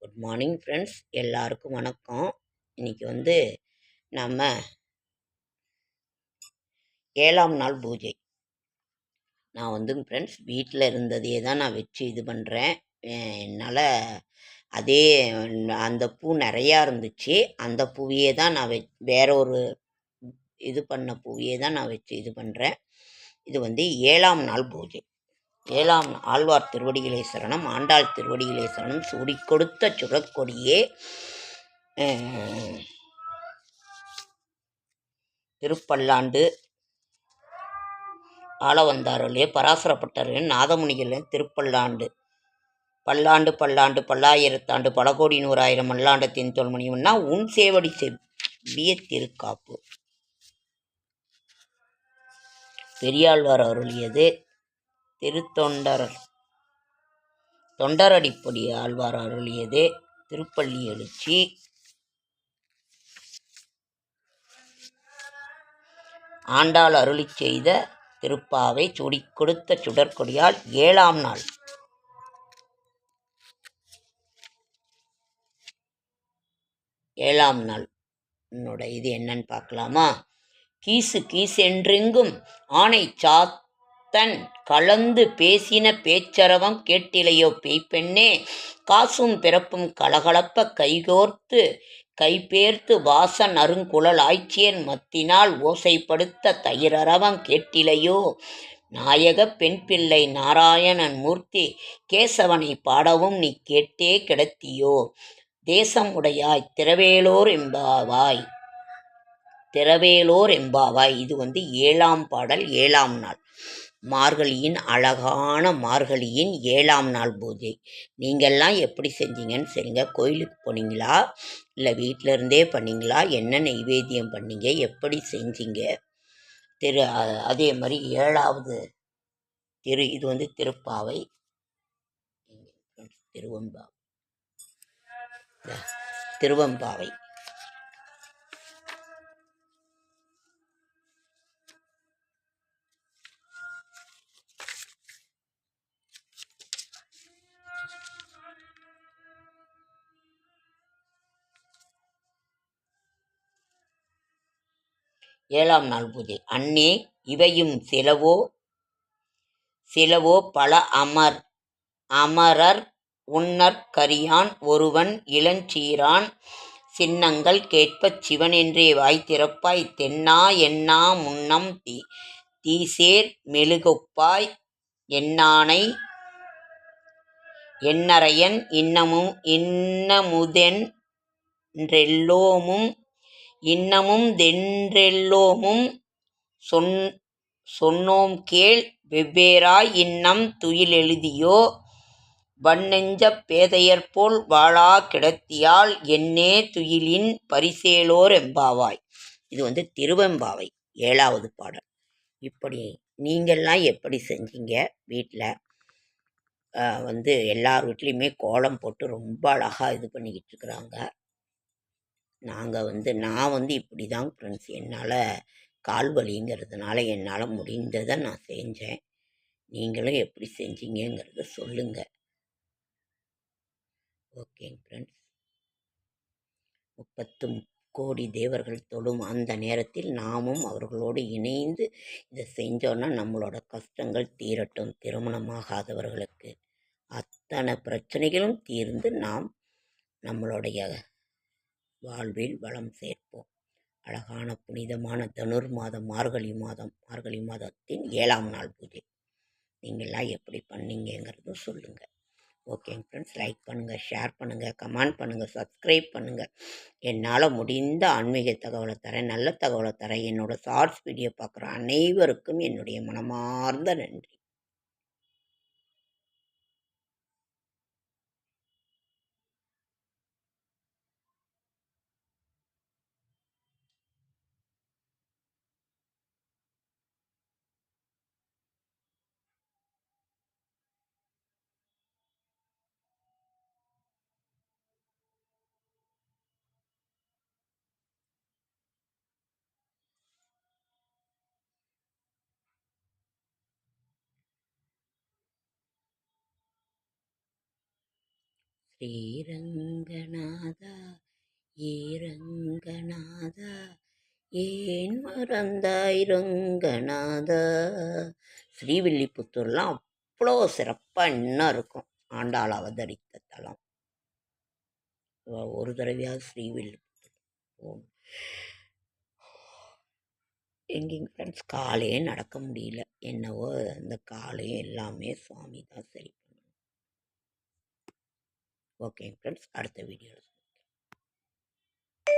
Good morning friends, எல்லாருக்கும் வணக்கம். இன்னைக்கு வந்து நம்ம 7ஆம் நாள் பூஜை. நான் வந்து ஃப்ரெண்ட்ஸ் வீட்டில் இருந்ததையே தான் நான் வச்சு இது பண்ணுறேன். என்னால் அதே அந்த பூ நிறையா இருந்துச்சு. அந்த பூவையே தான் நான் வேற ஒரு இது பண்ண பூவையே தான் நான் வச்சு இது பண்ணுறேன். இது வந்து 7ஆம் நாள் பூஜை. 7ஆம் ஆழ்வார் திருவடிகளே சரணம், ஆண்டாள் திருவடிகளே சரணம். சூடி கொடுத்த சுடற்கொடியே திருப்பல்லாண்டு ஆளவந்தாருடைய பராசரப்பட்டரின் நாதமுனிகளின் திருப்பல்லாண்டு பல்லாண்டு பல்லாண்டு பல்லாயிரத்தாண்டு பல கோடி 100,000 மல்லாண்டத்தின் தொல்மணியம்னா உன் சேவடி செவ்விய திருக்காப்பு. பெரியாழ்வார் அருளியது. தொண்டரடிப்பொடி ஆழ்வார் அருளியது. திருப்பள்ளி எழுச்சி. ஆண்டாள் அருளி செய்த திருப்பாவை சூடி கொடுத்த சுடற்கொடியால் 7ஆம் நாள். 7ஆம் நாள் என்னோட இது என்னன்னு பார்க்கலாமா? கீசு கீசென்றெங்கும் ஆனை சாத்தன் கலந்து பேசின பேச்சரவம் கேட்டிலையோ பேய்ப்பெண்ணே, காசும் பிறப்பும் கலகலப்ப கைகோர்த்து கைபேர்த்து வாசன் அருங்குழல் ஆய்ச்சியர் மத்தினால் ஓசைப்படுத்த தயிரரவம் கேட்டிலையோ, நாயக பெண் பிள்ளை நாராயணன் மூர்த்தி கேசவனை பாடவும் நீ கேட்டே கிடத்தியோ, தேசம் உடையாய் திரவேலோர் எம்பாவாய் திரவேலோர் எம்பாவாய். இது வந்து 7ஆம் பாடல், 7ஆம் நாள். மார்கழியின் அழகான மார்கழியின் 7ஆம் நாள் பூஜை. நீங்கள்லாம் எப்படி செஞ்சீங்கன்னு சரிங்க. கோயிலுக்கு போனீங்களா, இல்லை வீட்டில் இருந்தே பண்ணீங்களா, என்ன நைவேத்தியம் பண்ணீங்க, எப்படி செஞ்சீங்க? அதே மாதிரி 7வது இது வந்து திருப்பாவை, திருவம்பாவை. 7ஆம் நாள் பூஜை. அன்னே இவையும் சிலவோ பல அமரர் உன்னற்கரியான் ஒருவன் இளஞ்சீரான் சின்னங்கள் கேட்பச் சிவனென்றே வாய் திறப்பாய், தென்னா என்னா முன்னம் தீசேர் மெழுகொப்பாய், என்னானை என்னரையன் இன்னமுதென்றெல்லோமும் சொன்னோம் கேள், வெவ்வேறாய் இன்னம் துயில் எழுதியோ, வன்னெஞ்சப் பேதையர்போல் வாழா கிடத்தியால், என்னே துயிலின் பரிசேலோர் எம்பாவாய். இது வந்து திருவெம்பாவை 7வது பாடல். இப்படி நீங்கள்லாம் எப்படி செஞ்சீங்க? வீட்டில் வந்து எல்லார் வீட்லேயுமே கோலம் போட்டு ரொம்ப அழகாக இது பண்ணிக்கிட்டு இருக்கிறாங்க. நான் வந்து இப்படி தான் ஃப்ரெண்ட்ஸ், என்னால் கால் வலிங்கிறதுனால என்னால் முடிந்ததை நான் செஞ்சேன். நீங்களும் எப்படி செஞ்சீங்கிறத சொல்லுங்கள். ஓகேங்க ஃப்ரெண்ட்ஸ். 30 கோடி தேவர்கள் தொழும் அந்த நேரத்தில் நாமும் அவர்களோடு இணைந்து இதை செஞ்சோன்னா நம்மளோட கஷ்டங்கள் தீரட்டும். திருமணமாகாதவர்களுக்கு அத்தனை பிரச்சனைகளும் தீர்ந்து நாம் நம்மளுடைய வாழ்வில் வளம் சேர்ப்போம். அழகான புனிதமான தனுர் மாதம், மார்கழி மாதத்தின் 7ஆம் நாள் பூஜை. நீங்கள்லாம் எப்படி பண்ணீங்கிறதும் சொல்லுங்கள். ஓகேங்க ஃப்ரெண்ட்ஸ், லைக் பண்ணுங்கள், ஷேர் பண்ணுங்கள், கமெண்ட் பண்ணுங்கள், சப்ஸ்கிரைப் பண்ணுங்கள். என்னால் முடிந்த ஆன்மீக தகவலை தரேன், நல்ல தகவலை தரேன். என்னோடய ஷார்ட்ஸ் வீடியோ பார்க்குற அனைவருக்கும் என்னுடைய மனமார்ந்த நன்றி. ஸ்ரீரங்கநாதா ஏரங்கநாதா ஏன் மறந்தாய் ரங்கநாதா. ஸ்ரீவில்லிபுத்தூர்லாம் அவ்வளோ சிறப்பாக இன்னும் இருக்கும். ஆண்டாள் அவதரித்த தலம். ஒரு தடவையாவது ஸ்ரீவில்லிபுத்தூர் போகணும். எங்கேங்க ஃப்ரெண்ட்ஸ், காலையே நடக்க முடியல. என்னவோ அந்த காலையும் எல்லாமே சுவாமி தான் சரி பண்ணணும். ஓகேங்க ஃப்ரெண்ட்ஸ், அடுத்த வீடியோவில்